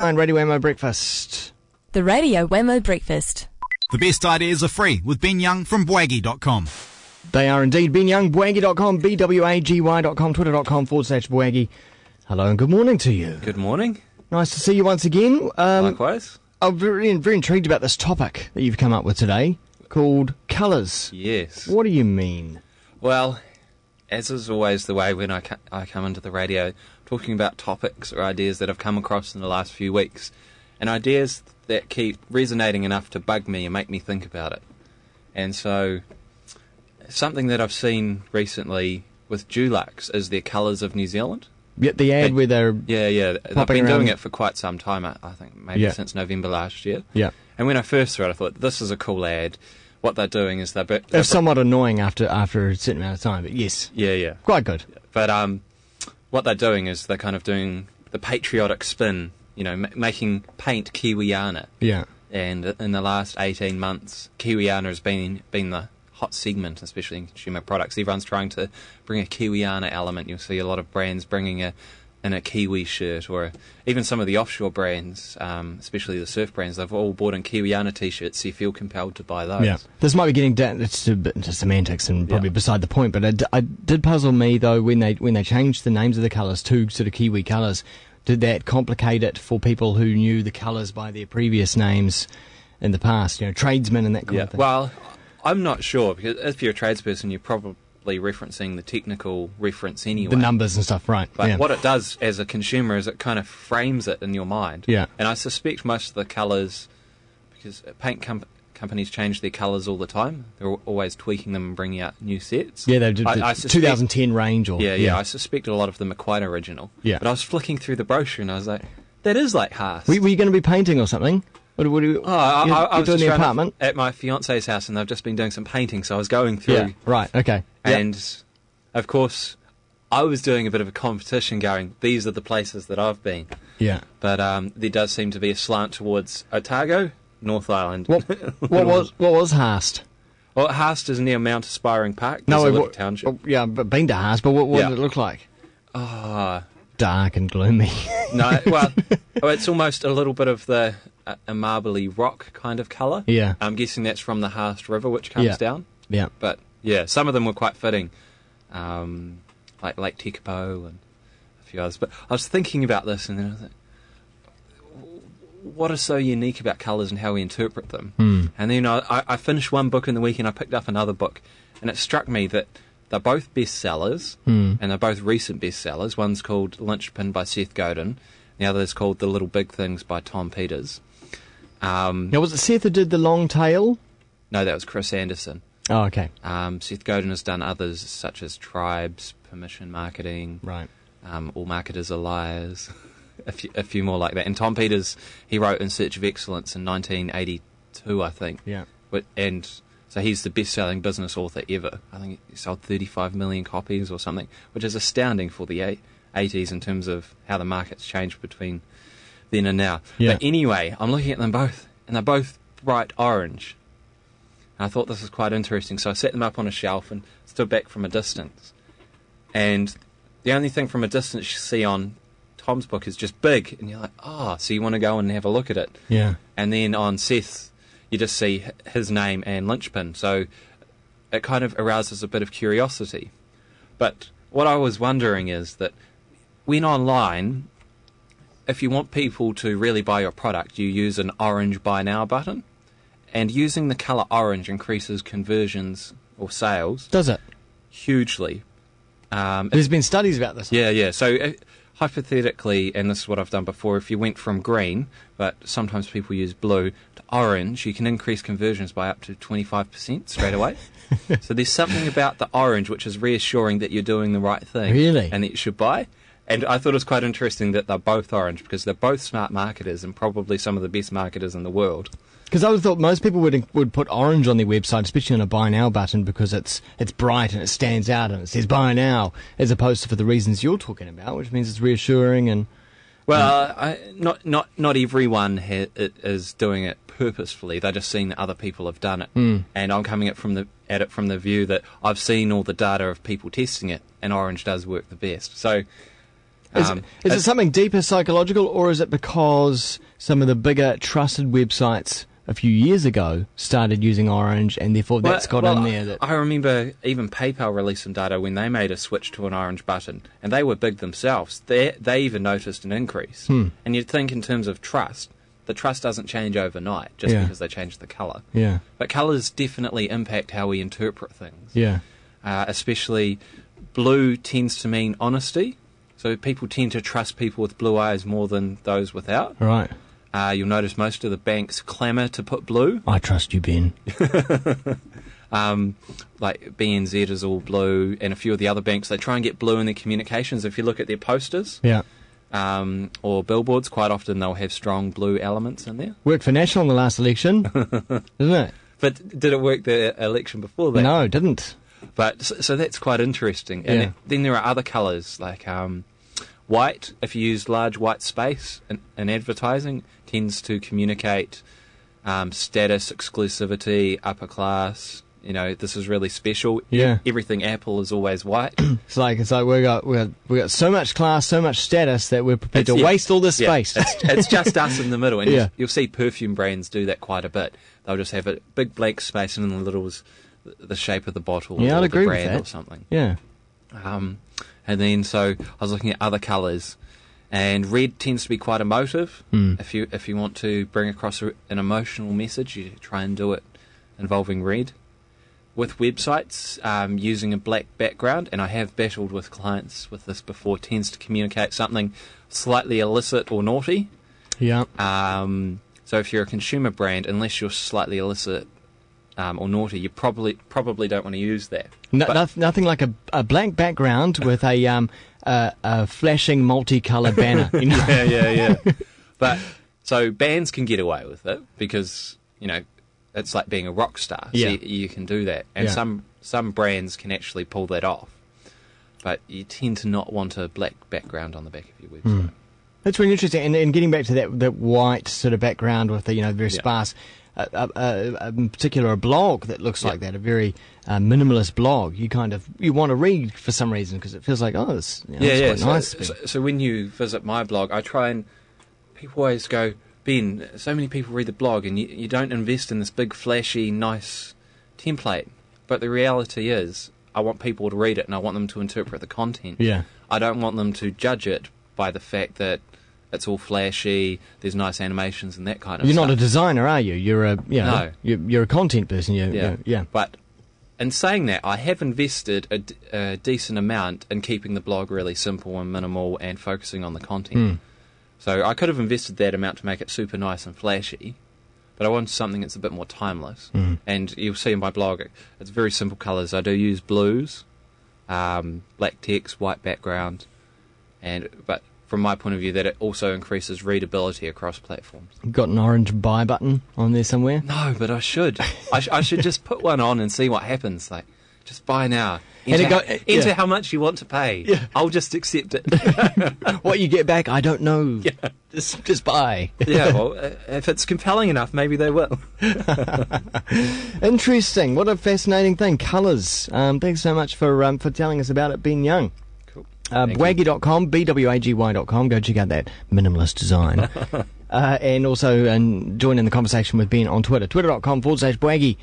And Radio Wammo Breakfast. The Radio Wammo Breakfast. The best ideas are free with Ben Young from Bwaggy.com. They are indeed. Ben Young, Bwaggy.com, BWAGY.com, Twitter.com/Bwaggy. Hello and good morning to you. Good morning. Nice to see you once again. Likewise. I'm very intrigued about this topic that you've come up with today called colours. Yes. What do you mean? Well, as is always the way when I come into the radio, talking about topics or ideas that I've come across in the last few weeks, and ideas that keep resonating enough to bug me and make me think about it. And so, something that I've seen recently with Dulux is their Colours of New Zealand. Yeah, the ad where they're They've been doing it for quite some time, I think, maybe since November last year. Yeah. And when I first saw it, I thought, this is a cool ad. What they're doing is they're somewhat annoying after a certain amount of time, but yes. Yeah. Quite good. But what they're doing is they're kind of doing the patriotic spin, making paint Kiwiana. Yeah. And in the last 18 months, Kiwiana has been the hot segment, especially in consumer products. Everyone's trying to bring a Kiwiana element. You'll see a lot of brands bringing in a Kiwi shirt, or even some of the offshore brands, especially the surf brands, they've all bought in Kiwiana t-shirts, so you feel compelled to buy those. Yeah. This might be getting down a bit into semantics and probably beside the point, but it did puzzle me, though, when they changed the names of the colours to sort of Kiwi colours. Did that complicate it for people who knew the colours by their previous names in the past, tradesmen and that kind of thing? Well, I'm not sure, because if you're a tradesperson, you're probably referencing the technical reference anyway. The numbers and stuff, right. But what it does as a consumer is it kind of frames it in your mind. Yeah. And I suspect most of the colours, because paint companies change their colours all the time, they're always tweaking them and bringing out new sets. Yeah, they did the 2010 range. Yeah, I suspect a lot of them are quite original. Yeah. But I was flicking through the brochure and I was like, that is like Haas. Were you going to be painting or something? I was doing just the apartment at my fiance's house, and they've just been doing some painting, so I was going through. Yeah, right, okay. And, of course, I was doing a bit of a competition going, these are the places that I've been. Yeah. But there does seem to be a slant towards Otago, North Island. What was Haast? Well, Haast is near Mount Aspiring Park. There's a little township. Yeah, but been to Haast, but what did it look like? Dark and gloomy. No, well, it's almost a little bit of a marbly rock kind of colour. Yeah. I'm guessing that's from the Haast River, which comes down. Yeah. But, some of them were quite fitting, like Lake Tekapo and a few others. But I was thinking about this, and then I was like, what is so unique about colours and how we interpret them? And then I finished one book in the week and I picked up another book, and it struck me that they're both bestsellers, and they're both recent bestsellers. One's called Lynchpin by Seth Godin, the other is called The Little Big Things by Tom Peters. Now, was it Seth who did The Long Tail? No, that was Chris Anderson. Oh, okay. Seth Godin has done others such as Tribes, Permission Marketing, right. All Marketers Are Liars, a few more like that. And Tom Peters, he wrote In Search of Excellence in 1982, I think. Yeah. And so he's the best-selling business author ever. I think he sold 35 million copies or something, which is astounding for the 80s in terms of how the market's changed between then and now. Yeah. But anyway, I'm looking at them both, and they're both bright orange. And I thought this was quite interesting, so I set them up on a shelf and stood back from a distance. And the only thing from a distance you see on Tom's book is just big, and you're like, so you want to go and have a look at it. Yeah. And then on Seth's, you just see his name and Lynchpin, so it kind of arouses a bit of curiosity. But what I was wondering is that when online, if you want people to really buy your product, you use an orange buy now button, and using the colour orange increases conversions or sales. Does it? Hugely. There's been studies about this. Yeah. So hypothetically, and this is what I've done before, if you went from green, but sometimes people use blue, to orange, you can increase conversions by up to 25% straight away. So there's something about the orange which is reassuring that you're doing the right thing. Really? And that you should buy. And I thought it was quite interesting that they're both orange, because they're both smart marketers and probably some of the best marketers in the world. Because I would have thought most people would put orange on their website, especially on a buy now button, because it's bright and it stands out and it says buy now, as opposed to for the reasons you're talking about, which means it's reassuring and. Well, not everyone is doing it purposefully. They're just seeing that other people have done it, and I'm coming at it from the view that I've seen all the data of people testing it, and orange does work the best. So Is it something deeper psychological, or is it because some of the bigger trusted websites a few years ago started using orange, and therefore that's got in there? I remember even PayPal released some data when they made a switch to an orange button, and they were big themselves. They even noticed an increase. And you'd think in terms of trust, the trust doesn't change overnight just because they change the colour. Yeah. But colours definitely impact how we interpret things. Yeah. Especially blue tends to mean honesty, so people tend to trust people with blue eyes more than those without. Right. You'll notice most of the banks clamour to put blue. I trust you, Ben. Like BNZ is all blue, and a few of the other banks, they try and get blue in their communications. If you look at their posters or billboards, quite often they'll have strong blue elements in there. Worked for National in the last election, didn't it? But did it work the election before that? No, it didn't. But so that's quite interesting. And then there are other colours like white. If you use large white space in advertising, tends to communicate status, exclusivity, upper class. You know, this is really special. Yeah. Everything Apple is always white. It's like we got so much class, so much status that we're prepared to waste all this space. It's just us in the middle, and you'll see perfume brands do that quite a bit. They'll just have a big blank space, and in the little's the shape of the bottle or I'd the agree brand with that. or something. Yeah. And then so I was looking at other colours, and red tends to be quite emotive. If you want to bring across an emotional message, you try and do it involving red. With websites, using a black background, and I have battled with clients with this before, tends to communicate something slightly illicit or naughty. Yeah. So if you're a consumer brand, unless you're slightly illicit or naughty, you probably don't want to use that. Nothing like a blank background with a flashing multicoloured banner. You know? Yeah. But so bands can get away with it because, you know, it's like being a rock star. So you can do that. And some brands can actually pull that off. But you tend to not want a black background on the back of your website. That's really interesting. And getting back to that white sort of background with the very sparse, in particular a blog that looks like that, a very minimalist blog. You want to read for some reason because it feels like it's quite nice. So when you visit my blog, I try and people always go, Ben, so many people read the blog and you don't invest in this big flashy nice template. But the reality is, I want people to read it and I want them to interpret the content. Yeah. I don't want them to judge it by the fact that it's all flashy, there's nice animations and that kind of stuff. You're not a designer, are you? You're No. You're a content person. Yeah. But in saying that, I have invested a decent amount in keeping the blog really simple and minimal and focusing on the content. So I could have invested that amount to make it super nice and flashy, but I wanted something that's a bit more timeless. And you'll see in my blog, it's very simple colours. I do use blues, black text, white background, but from my point of view, that it also increases readability across platforms. Got an orange buy button on there somewhere? No, but I should. I should just put one on and see what happens. Like, just buy now. Enter how much you want to pay. Yeah. I'll just accept it. What you get back, I don't know. Yeah. Just buy. Yeah, well, if it's compelling enough, maybe they will. Interesting. What a fascinating thing. Colours. Thanks so much for telling us about it, Ben Young. Cool. Bwaggy.com, bwaggy.com. Go check out that minimalist design. And also join in the conversation with Ben on Twitter, twitter.com/Bwaggy.